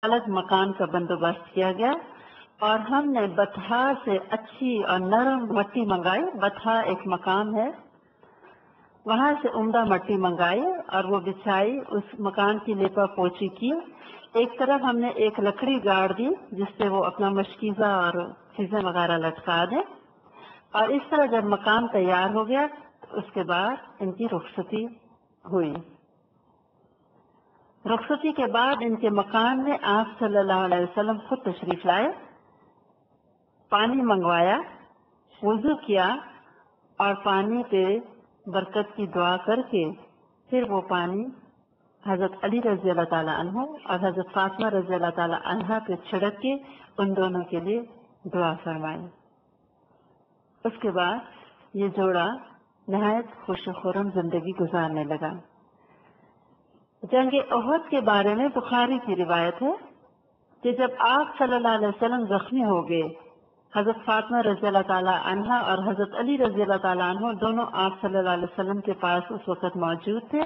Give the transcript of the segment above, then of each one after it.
अलग मकान का बंदोबस्त किया गया और हमने बतहा से अच्छी और नरम मट्टी मंगाई। बतहा एक मकाम है, वहां से उम्दा मट्टी मंगाई और वो बिछाई, उस मकान की लेपा पोची की। एक तरफ हमने एक लकड़ी गाड़ दी जिससे वो अपना मशकीज़ा और चीजें वगैरह लटका दें, और इस तरह जब मकान तैयार हो गया तो उसके बाद इनकी रुखसती हुई। रुखसती के बाद इनके मकान में आप सल्लल्लाहु अलैहि वसल्लम खुद तशरीफ लाए, पानी मंगवाया, वुजू किया और पानी पे बरकत की दुआ करके फिर वो पानी हजरत अली रजी अल्लाह ताला अन्हु और हजरत फातिमा रजी अल्लाह ताला अन्हा पे छिड़क के उन दोनों के लिए दुआ फरमाई। उसके बाद ये जोड़ा नहायत खुश खुर्रम जिंदगी गुजारने लगा। जंग उहद के बारे में बुखारी की रिवायत है कि जब आप सल्लल्लाहु अलैहि वसल्लम जख्मी हो गए, हजरत फातिमा रजी अल्लाह ताला अन्हा और हजरत अली रजी अल्लाह ताला अन्हु दोनों आप सल्लल्लाहु अलैहि वसल्लम के पास उस वक्त मौजूद थे।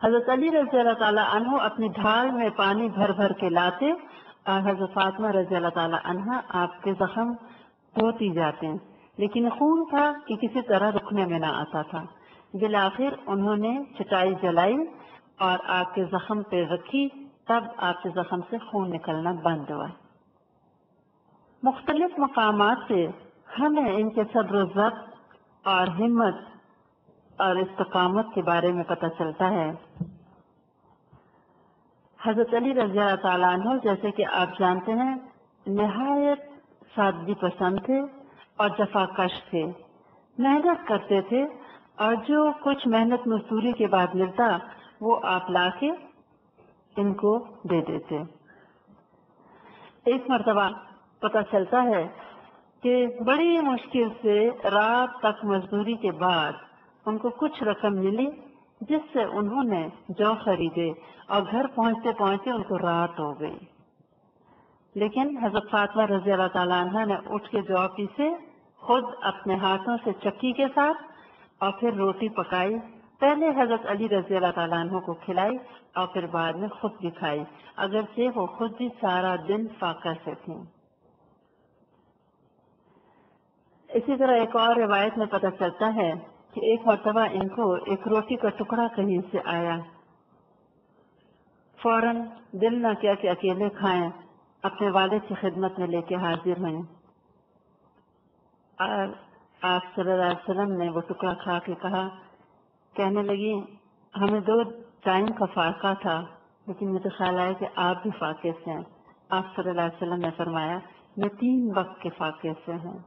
हजरत अली रजी अल्लाह ताला अन्हु अपनी ढाल में पानी भर भर के लाते और हजरत फातिमा रजी अल्लाह ताला अन्हा आपके जख्म धोती जाते, लेकिन खून था कि किसी तरह रुकने में ना आता था। बिलाखिर उन्होंने चटाई जलाई और आपके जख्म पे रखी, तब आपके जख्म से खून निकलना बंद हुआ। मुख्तलिफ मकामात से हमें इनके सब्र ज़ब्त और हिम्मत और इस्तकामत के बारे में पता चलता है। हजरत अली रज़ी अल्लाह ताला अन्हु, जैसे कि आप जानते हैं, निहायत सादगी पसंद थे और जफाकश थे, मेहनत करते थे और जो कुछ मेहनत मजदूरी के बाद मिलता वो आप लाके इनको दे देते। एक मर्तबा पता चलता है कि बड़ी मुश्किल से रात तक मजदूरी के बाद उनको कुछ रकम मिली, जिससे उन्होंने जौ खरीदे और घर पहुंचते पहुंचते उनको रात हो गई। लेकिन हजरत फातिमा रजी अल्लाह ताला अन्हा ने उठ के जौ पीसे, खुद अपने हाथों से चक्की के साथ, और फिर रोटी पकाई। पहले हजरत अली रजी अल्लाह ताला अन्हु को खिलाई और फिर बाद में खुद भी खाई, अगरचे वो खुद भी सारा दिन फाका से थी। इसी तरह एक और रिवायत में पता चलता है कि एक मर्तबा इनको एक रोटी का टुकड़ा कहीं से आया, फौरन दिल न किया कि अकेले खाएं, अपने वालिद की खिदमत में लेके हाजिर हुए और आप सल्लल्लाहु अलैहि वसल्लम ने वो टुकड़ा खा के कहा, कहने लगी, हमें 2 टाइम का फाका था, लेकिन मुझे ख्याल आया कि आप भी फाके से हैं। आप सल्लल्लाहु अलैहि वसल्लम ने फरमाया, मैं 3 वक्त के फाके से हूँ।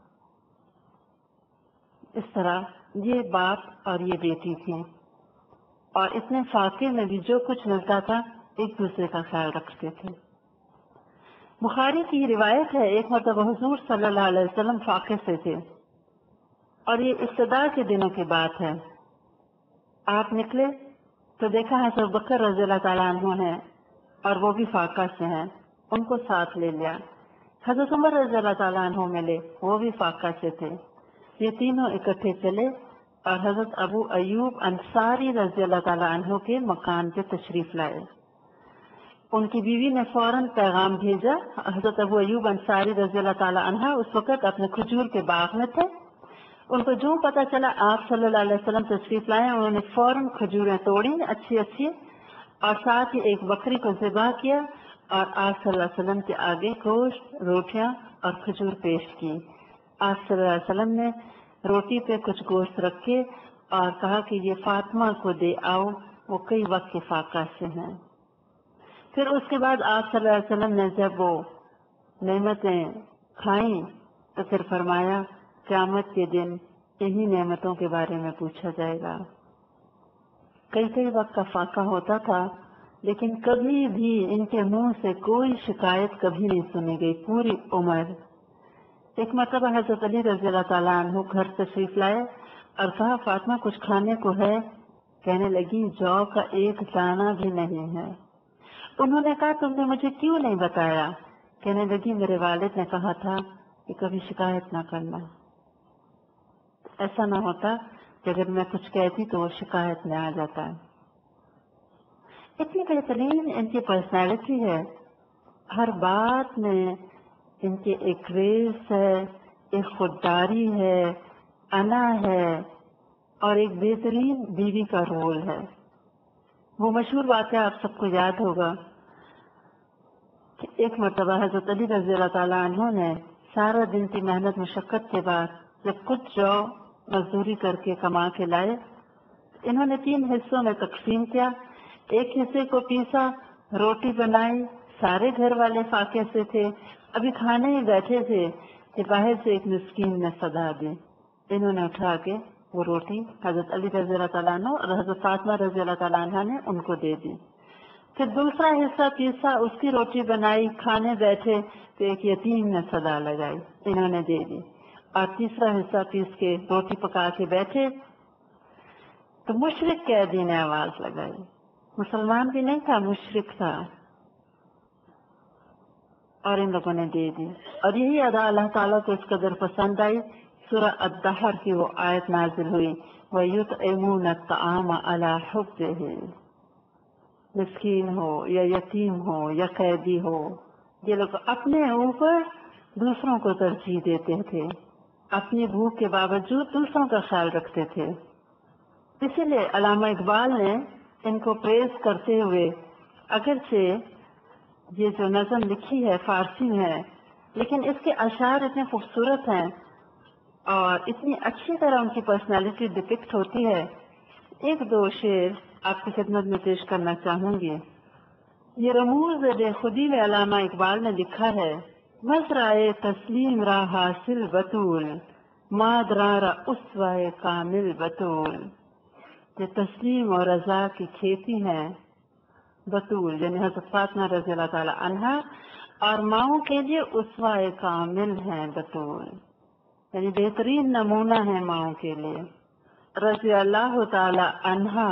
इस तरह ये बाप और ये बेटी थी और इतने फाके में भी जो कुछ मिलता था एक दूसरे का ख्याल रखते थे। बुखारी की रिवायत है, एक मरतबा हुजूर सल्लल्लाहु अलैहि वसल्लम फाके से थे और ये इब्तिदा के दिनों की बात है। आप निकले तो देखा हज़रत बकर रज़ी अल्लाह ताला अन्हु हैं और वो भी फाका से हैं, उनको साथ ले लिया। हज़रत उमर रज़ी अल्लाह ताला अन्हु मिले, वो भी फाका से थे। ये तीनों इकट्ठे चले और हज़रत अबू अयूब अंसारी रज़ी अल्लाह ताला अन्हु के मकान पे तशरीफ लाए। उनकी बीवी ने फौरन पैगाम भेजा। हज़रत अबू अयूब अंसारी रज़ी अल्लाह ताला अन्हा उस वक्त अपने खजूर के बाग में थे। उनको जो पता चला आप सल्लल्लाहु अलैहि वसल्लम तशरीफ लाए, उन्होंने फौरन खजूरें तोड़ी अच्छी अच्छी और साथ ही एक बकरी को ज़िबा किया और आप सल्लल्लाहु अलैहि वसल्लम के आगे गोश्त, रोटियां और खजूर पेश की। आप सल्लल्लाहु अलैहि वसल्लम ने रोटी पे कुछ गोश्त रखे और कहा कि ये फातिमा को दे आओ, वो कई वक्त के फाका से हैं। फिर उसके बाद आप सल्लल्लाहु अलैहि वसल्लम ने जब वो नेमतें खाई तो फिर फरमाया, क़यामत के दिन इन्हीं नेमतों के बारे में पूछा जाएगा। कई कई वक्त का फाका होता था, लेकिन कभी भी इनके मुंह से कोई शिकायत कभी नहीं सुनी गई पूरी उम्र। एक मरतबा हजरत अली रज़ी अल्लाह ताला अन्हु घर तशरीफ लाए और कहा, फातिमा कुछ खाने को है? कहने लगी, जौ का एक दाना भी नहीं है। उन्होंने कहा, तुमने मुझे क्यों नहीं बताया? कहने लगी, मेरे वालिद ने कहा था कि कभी शिकायत ना करना। ऐसा ना होता कि अगर मैं कुछ कहती तो वो शिकायत में आ जाता है। इतनी बेहतरीन इनकी पर्सनैलिटी है ہر بات میں ان کے ایک ریس ہے، ایک خودداری ہے، انا ہے، اور ایک بہترین بیوی کا رول ہے۔ وہ مشہور واقعہ آپ سب کو یاد ہوگا کہ ایک مرتبہ حضرت علی رضی اللہ تعالیٰ عنہ نے سارا دن کی محنت مشقت کے بعد جب کچھ جو مزدوری کر کے کما کے لائے، انہوں نے 3 حصوں میں تقسیم کیا۔ ایک حصے کو پیسا، روٹی بنائی، سارے گھر والے فاقے سے تھے، ابھی کھانے ہی بیٹھے تھے کہ باہر سے ایک مسکین نے صدا دی۔ انہوں نے اٹھا کے وہ روٹی حضرت علی رضی اللہ تعالیٰ عنہ اور حضرت فاطمہ رضی اللہ تعالیٰ عنہ نے ان کو دے دی۔ پھر دوسرا حصہ پیسا، اس کی روٹی بنائی، کھانے بیٹھے تو ایک یتیم نے صدا لگائی، انہوں نے دے دی۔ اور تیسرا حصہ پیس کے روٹی پکا کے بیٹھے تو مشرک قیدی نے آواز لگائی، مسلمان بھی نہیں تھا، مشرک تھا، اور ان لوگوں نے دے دی۔ اور یہی ادا اللہ تعالیٰ کو اس قدر پسند آئی، سورہ الدہر کی وہ آیت نازل ہوئی، وَيُطْعِمُونَ الطَّعَامَ عَلَى حُبِّهِ۔ مسکین ہو یا یتیم ہو یا قیدی ہو، یہ لوگ اپنے اوپر دوسروں کو ترجیح دیتے تھے، اپنی بھوک کے باوجود دوسروں کا خیال رکھتے تھے۔ اسی لیے علامہ اقبال نے ان کو پریز کرتے ہوئے، اگرچہ یہ جو نظم لکھی ہے فارسی میں ہے، لیکن اس کے اشعار اتنے خوبصورت ہیں اور اتنی اچھی طرح ان کی پرسنالٹی ڈپکٹ ہوتی ہے۔ 1-2 شعر آپ کی خدمت میں پیش کرنا چاہوں گی۔ یہ رموز بے خودی میں علامہ اقبال نے لکھا ہے، مزرعے تسلیم را حاصل بطول، مادرارا اسوہ کامل بطول۔ یہ تسلیم اور رضا کی کھیتی ہے، بطول یعنی حضرت فاطمہ رضی اللہ تعالی عنہا، اور ماؤں کے لیے اسوہ کامل ہیں بطول، یعنی بہترین نمونہ ہے ماؤں کے لیے۔ رضی اللہ تعالی عنہا